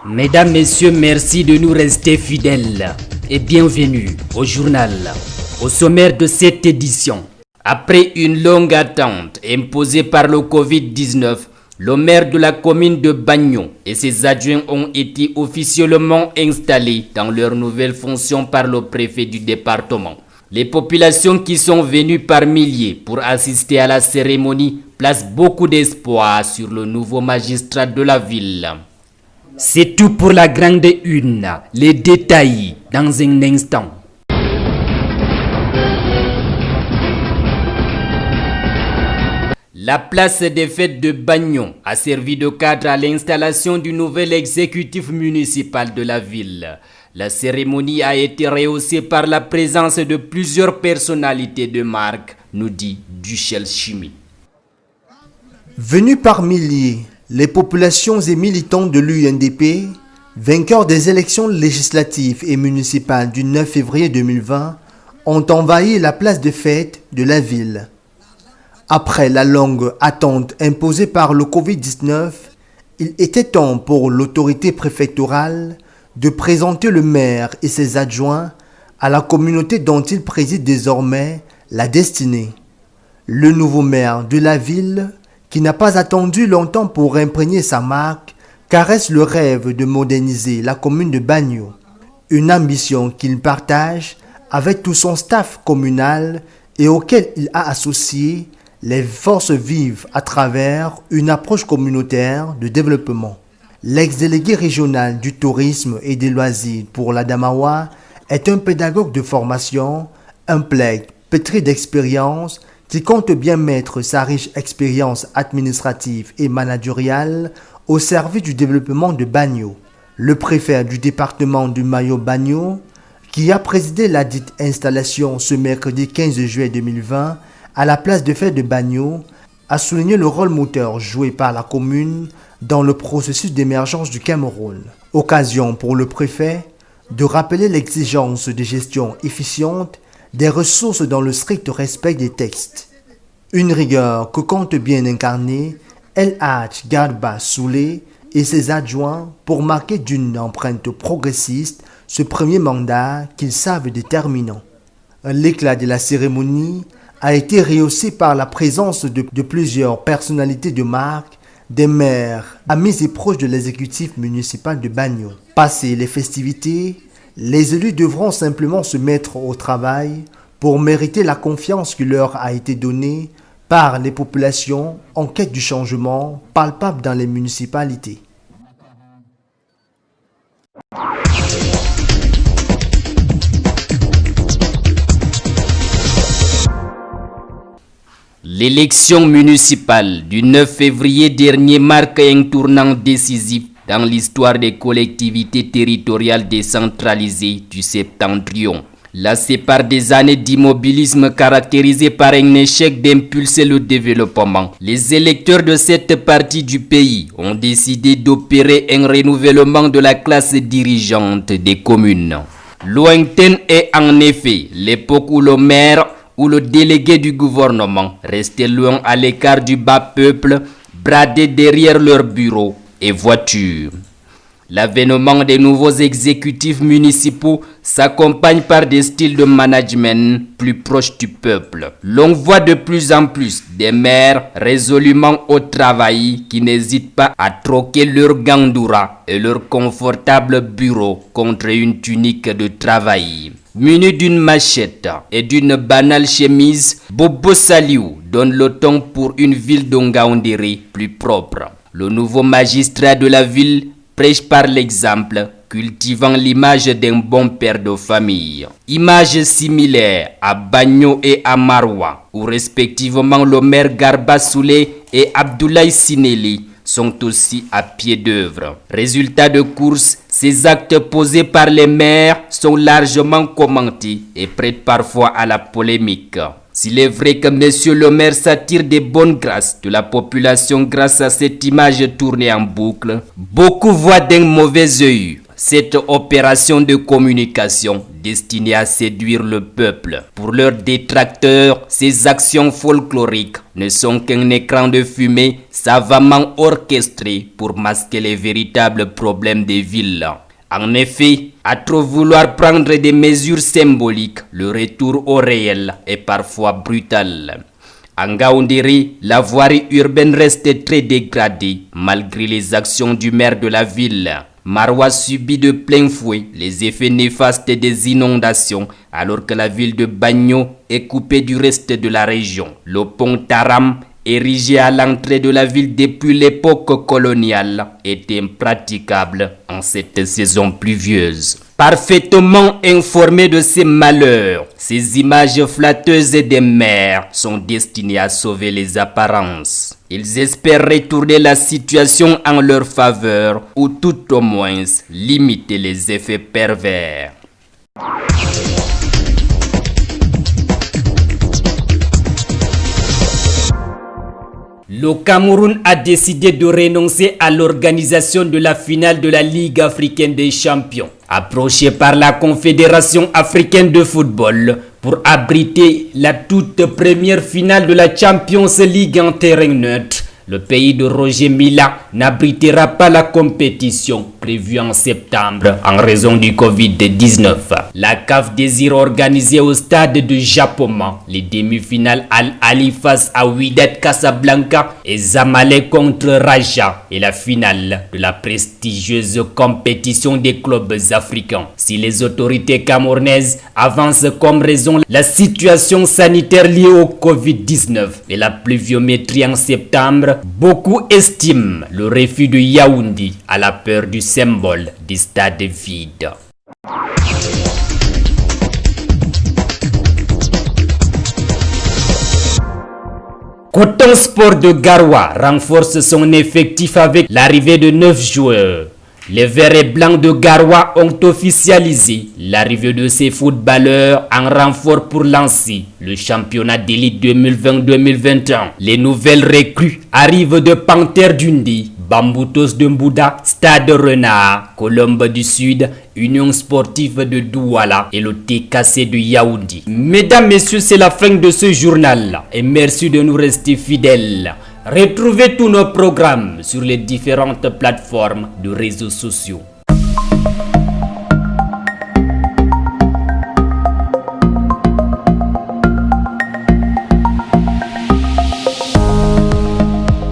Mesdames, Messieurs, merci de nous rester fidèles et bienvenue au journal. Au sommaire de cette édition, après une longue attente imposée par le Covid-19, le maire de la commune de Bagno et ses adjoints ont été officiellement installés dans leurs nouvelles fonctions par le préfet du département. Les populations qui sont venues par milliers pour assister à la cérémonie placent beaucoup d'espoir sur le nouveau magistrat de la ville. C'est tout pour la grande une. Les détails dans un instant. La place des fêtes de Bagno a servi de cadre à l'installation du nouvel exécutif municipal de la ville. La cérémonie a été rehaussée par la présence de plusieurs personnalités de marque, nous dit Duchel Chimie. Venus par milliers, les populations et militants de l'UNDP, vainqueurs des élections législatives et municipales du 9 février 2020, ont envahi la place des fêtes de la ville. Après la longue attente imposée par le Covid-19, il était temps pour l'autorité préfectorale de présenter le maire et ses adjoints à la communauté dont il préside désormais la destinée. Le nouveau maire de la ville, qui n'a pas attendu longtemps pour imprégner sa marque, caresse le rêve de moderniser la commune de Bagno, une ambition qu'il partage avec tout son staff communal et auquel il a associé les forces vives à travers une approche communautaire de développement. L'ex-délégué régional du tourisme et des loisirs pour l'Adamawa est un pédagogue de formation, un plaide pétri d'expérience qui compte bien mettre sa riche expérience administrative et managériale au service du développement de Bagno. Le préfet du département du Mayo-Bagno, qui a présidé la dite installation ce mercredi 15 juillet 2020 à la place de fête de Bagno, a souligné le rôle moteur joué par la commune dans le processus d'émergence du Cameroun. Occasion pour le préfet de rappeler l'exigence de gestion efficiente des ressources dans le strict respect des textes. Une rigueur que compte bien incarner El Hadj Garba Soulé et ses adjoints pour marquer d'une empreinte progressiste ce premier mandat qu'ils savent déterminant. L'éclat de la cérémonie a été rehaussé par la présence de plusieurs personnalités de marque, des maires, amis et proches de l'exécutif municipal de Bagno. Passées les festivités, les élus devront simplement se mettre au travail pour mériter la confiance qui leur a été donnée par les populations en quête du changement palpable dans les municipalités. L'élection municipale du 9 février dernier marque un tournant décisif dans l'histoire des collectivités territoriales décentralisées du Septentrion. Lassés par des années d'immobilisme caractérisées par un échec d'impulser le développement, les électeurs de cette partie du pays ont décidé d'opérer un renouvellement de la classe dirigeante des communes. Lointaine est en effet l'époque où le maire ou le délégué du gouvernement restait loin à l'écart du bas peuple, bradé derrière leurs bureaux et voitures. L'avènement des nouveaux exécutifs municipaux s'accompagne par des styles de management plus proches du peuple. L'on voit de plus en plus des maires résolument au travail qui n'hésitent pas à troquer leur gandoura et leur confortable bureau contre une tunique de travail. Muni d'une machette et d'une banale chemise, Bobo Saliou donne le ton pour une ville d'Ongaoundéré plus propre. Le nouveau magistrat de la ville prêche par l'exemple, cultivant l'image d'un bon père de famille. Image similaire à Bagno et à Maroua, où respectivement le maire Garba Soulé et Abdoulaye Sineli sont aussi à pied d'œuvre. Résultat de course, ces actes posés par les maires sont largement commentés et prêtent parfois à la polémique. S'il est vrai que monsieur le maire s'attire des bonnes grâces de la population grâce à cette image tournée en boucle, beaucoup voient d'un mauvais œil cette opération de communication destinée à séduire le peuple. Pour leurs détracteurs, ces actions folkloriques ne sont qu'un écran de fumée savamment orchestré pour masquer les véritables problèmes des villes. En effet, à trop vouloir prendre des mesures symboliques, le retour au réel est parfois brutal. En Ngaoundéré, la voirie urbaine reste très dégradée malgré les actions du maire de la ville. Maroua subit de plein fouet les effets néfastes des inondations alors que la ville de Bagno est coupée du reste de la région. Le pont Taram, érigé à l'entrée de la ville depuis l'époque coloniale, est impraticable en cette saison pluvieuse. Parfaitement informés de ces malheurs, ces images flatteuses des maires sont destinées à sauver les apparences. Ils espèrent retourner la situation en leur faveur ou tout au moins limiter les effets pervers. Le Cameroun a décidé de renoncer à l'organisation de la finale de la Ligue africaine des champions. Approché par la Confédération africaine de football pour abriter la toute première finale de la Champions League en terrain neutre, le pays de Roger Mila n'abritera pas la compétition prévue en septembre en raison du Covid-19. La CAF désire organiser au stade de Japoma les demi-finales Al-Ali face à Wydad Casablanca et Zamalek contre Raja et la finale de la prestigieuse compétition des clubs africains. Si les autorités camerounaises avancent comme raison la situation sanitaire liée au Covid-19 et la pluviométrie en septembre, beaucoup estiment le refus de Yaoundé à la peur du symbole des stades vides. Coton Sport de Garoua renforce son effectif avec l'arrivée de 9 joueurs. Les Verts et Blancs de Garoua ont officialisé l'arrivée de ces footballeurs en renfort pour lancer le championnat d'élite 2020-2021. Les nouvelles recrues arrivent de Panthère d'Undi, Bamboutos de Mbouda, Stade Renard, Colombe du Sud, Union Sportive de Douala et le TKC de Yaoundé. Mesdames, Messieurs, c'est la fin de ce journal et merci de nous rester fidèles. Retrouvez tous nos programmes sur les différentes plateformes de réseaux sociaux.